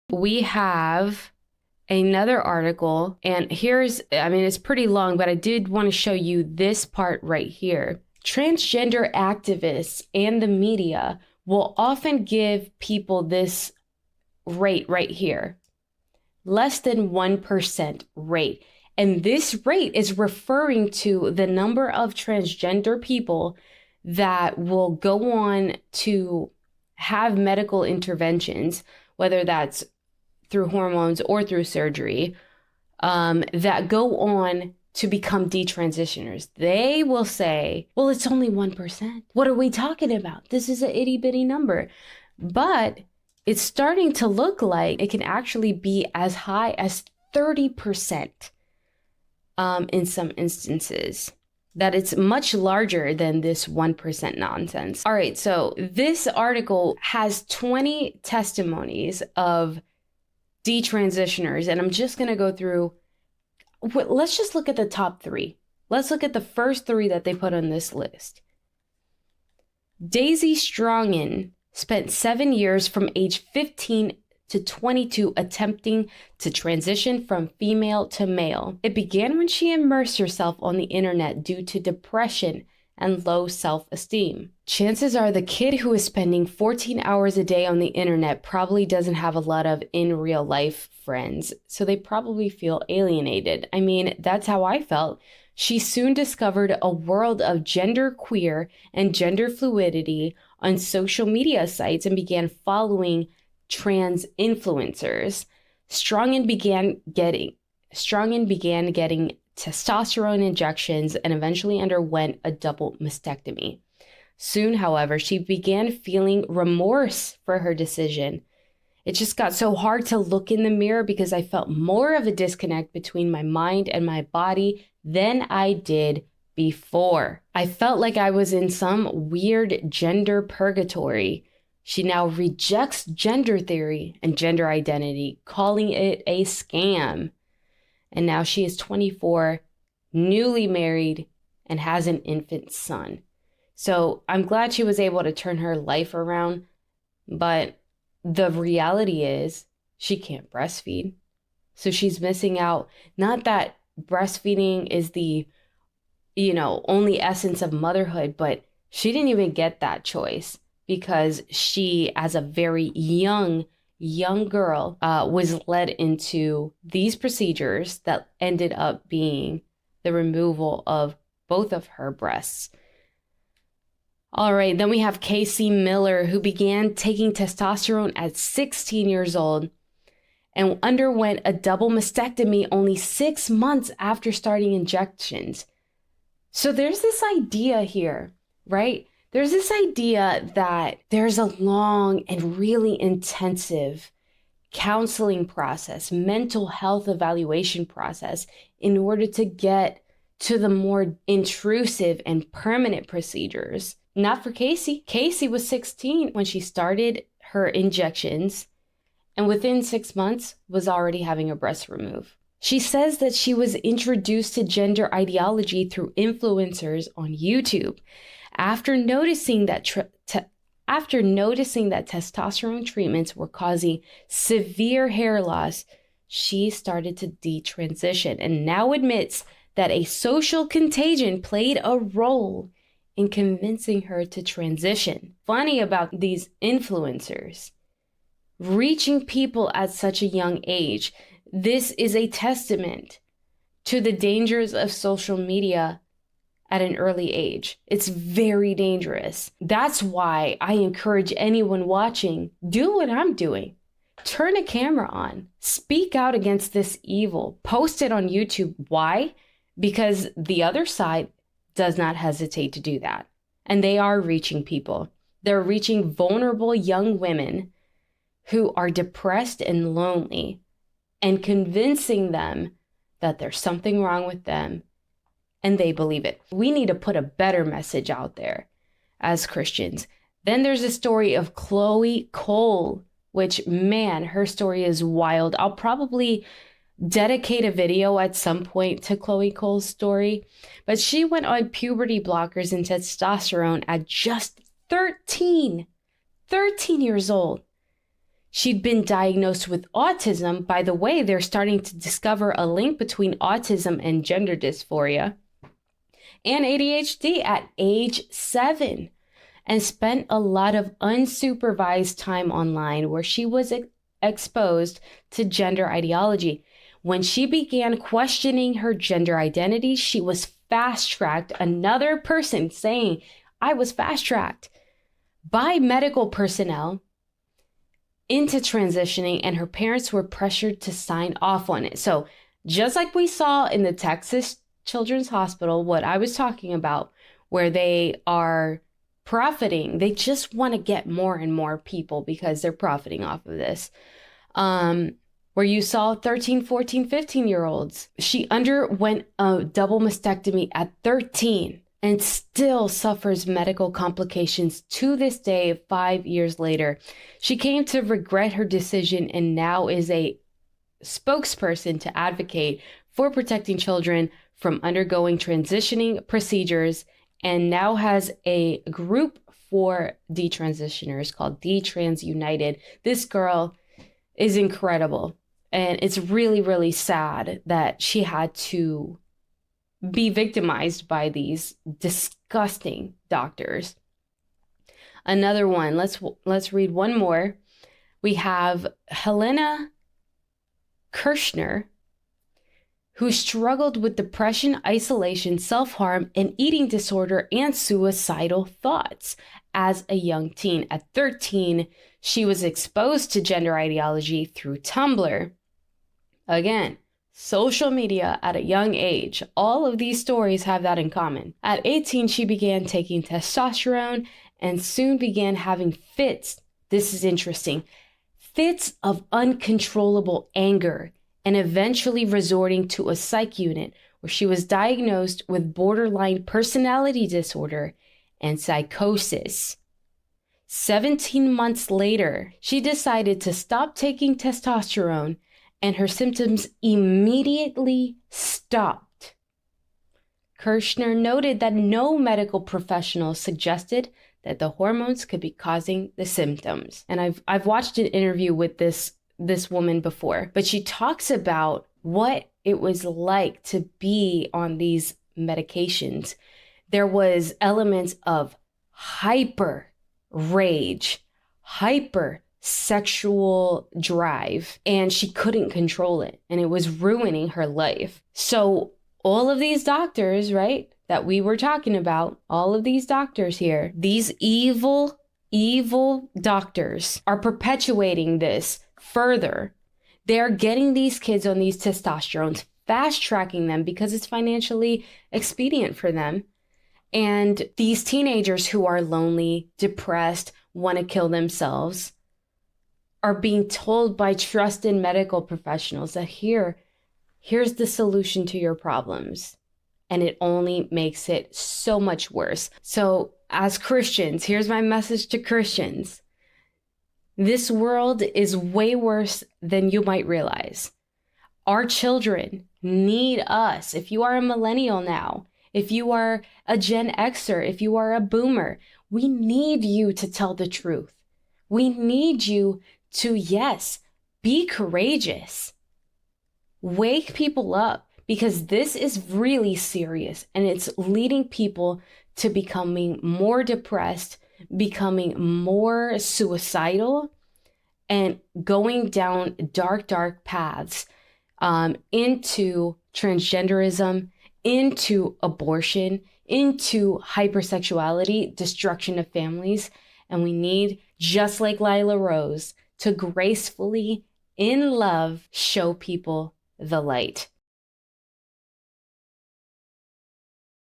We have another article, and it's pretty long, but I did want to show you this part right here. Transgender activists and the media will often give people this rate right here, less than 1% rate. And this rate is referring to the number of transgender people that will go on to have medical interventions, whether that's through hormones or through surgery, that go on to become detransitioners. They will say, well, it's only 1%. What are we talking about? This is an itty bitty number. But it's starting to look like it can actually be as high as 30% in some instances. That it's much larger than this 1% nonsense. All right, so this article has 20 testimonies of detransitioners, and I'm just going to go through. Let's just look at the top 3. Let's look at the first 3 that they put on this list. Daisy Strongen spent 7 years from age 15 to 22 attempting to transition from female to male. It began when she immersed herself on the internet due to depression and low self-esteem. Chances are the kid who is spending 14 hours a day on the internet probably doesn't have a lot of in real life friends, so they probably feel alienated. I mean, that's how I felt. She soon discovered a world of gender queer and gender fluidity on social media sites and began following trans influencers. Strongen began getting testosterone injections and eventually underwent a double mastectomy. Soon, however, she began feeling remorse for her decision. It just got so hard to look in the mirror because I felt more of a disconnect between my mind and my body than I did before. I felt like I was in some weird gender purgatory. She now rejects gender theory and gender identity, calling it a scam. And now she is 24, newly married, and has an infant son. So I'm glad she was able to turn her life around, but the reality is she can't breastfeed. So she's missing out. Not that breastfeeding is the, only essence of motherhood, but she didn't even get that choice because she, as a very young girl, was led into these procedures that ended up being the removal of both of her breasts. All right, then we have Casey Miller, who began taking testosterone at 16 years old and underwent a double mastectomy only 6 months after starting injections. So there's this idea here, right? There's this idea that there's a long and really intensive counseling process, mental health evaluation process in order to get to the more intrusive and permanent procedures. Not for Casey. Casey was 16 when she started her injections, and within 6 months was already having a breast removed. She says that she was introduced to gender ideology through influencers on YouTube. After noticing that testosterone treatments were causing severe hair loss, she started to detransition and now admits that a social contagion played a role in convincing her to transition. Funny about these influencers reaching people at such a young age. This is a testament to the dangers of social media at an early age. It's very dangerous. That's why I encourage anyone watching, do what I'm doing. Turn a camera on. Speak out against this evil. Post it on YouTube. Why? Because the other side does not hesitate to do that. And they are reaching people. They're reaching vulnerable young women who are depressed and lonely and convincing them that there's something wrong with them, and they believe it. We need to put a better message out there as Christians. Then there's a story of Chloe Cole, which, man, her story is wild. I'll probably dedicate a video at some point to Chloe Cole's story, but she went on puberty blockers and testosterone at just 13 years old. She'd been diagnosed with autism. By the way, they're starting to discover a link between autism and gender dysphoria, and ADHD at age 7, and spent a lot of unsupervised time online where she was exposed to gender ideology. When she began questioning her gender identity, she was fast-tracked. Another person saying, I was fast-tracked by medical personnel into transitioning, and her parents were pressured to sign off on it. So just like we saw in the Texas Children's Hospital, what I was talking about, where they are profiting, they just want to get more and more people because they're profiting off of this. Where you saw 13, 14, 15-year-olds. She underwent a double mastectomy at 13 and still suffers medical complications to this day, 5 years later. She came to regret her decision and now is a spokesperson to advocate for protecting children from undergoing transitioning procedures, and now has a group for detransitioners called Detrans United. This girl is incredible. And it's really, really sad that she had to be victimized by these disgusting doctors. Another one, let's read one more. We have Helena Kirschner, who struggled with depression, isolation, self-harm, and eating disorder and suicidal thoughts as a young teen. At 13, she was exposed to gender ideology through Tumblr. Again, social media at a young age. All of these stories have that in common. At 18, she began taking testosterone and soon began having fits. This is interesting. Fits of uncontrollable anger, and eventually resorting to a psych unit where she was diagnosed with borderline personality disorder and psychosis. 17 months later, she decided to stop taking testosterone, and her symptoms immediately stopped. Kirschner noted that no medical professional suggested that the hormones could be causing the symptoms. And I've watched an interview with this woman before, but she talks about what it was like to be on these medications. There was elements of hyper rage, hyper sexual drive, and she couldn't control it, and it was ruining her life. So all of these doctors, right, that we were talking about, all of these doctors here, these evil doctors are perpetuating this further. They're getting these kids on these testosterones, fast tracking them because it's financially expedient for them. And these teenagers who are lonely, depressed, want to kill themselves are being told by trusted medical professionals that here's the solution to your problems. And it only makes it so much worse. So as Christians, here's my message to Christians. This world is way worse than you might realize. Our children need us. If you are a millennial now, if you are a Gen Xer, if you are a boomer, we need you to tell the truth. We need you to, yes, be courageous. Wake people up, because this is really serious, and it's leading people to becoming more depressed, becoming more suicidal, and going down dark paths into transgenderism, into abortion, into hypersexuality, destruction of families. And we need, just like Lila Rose, to gracefully, in love, show people the light.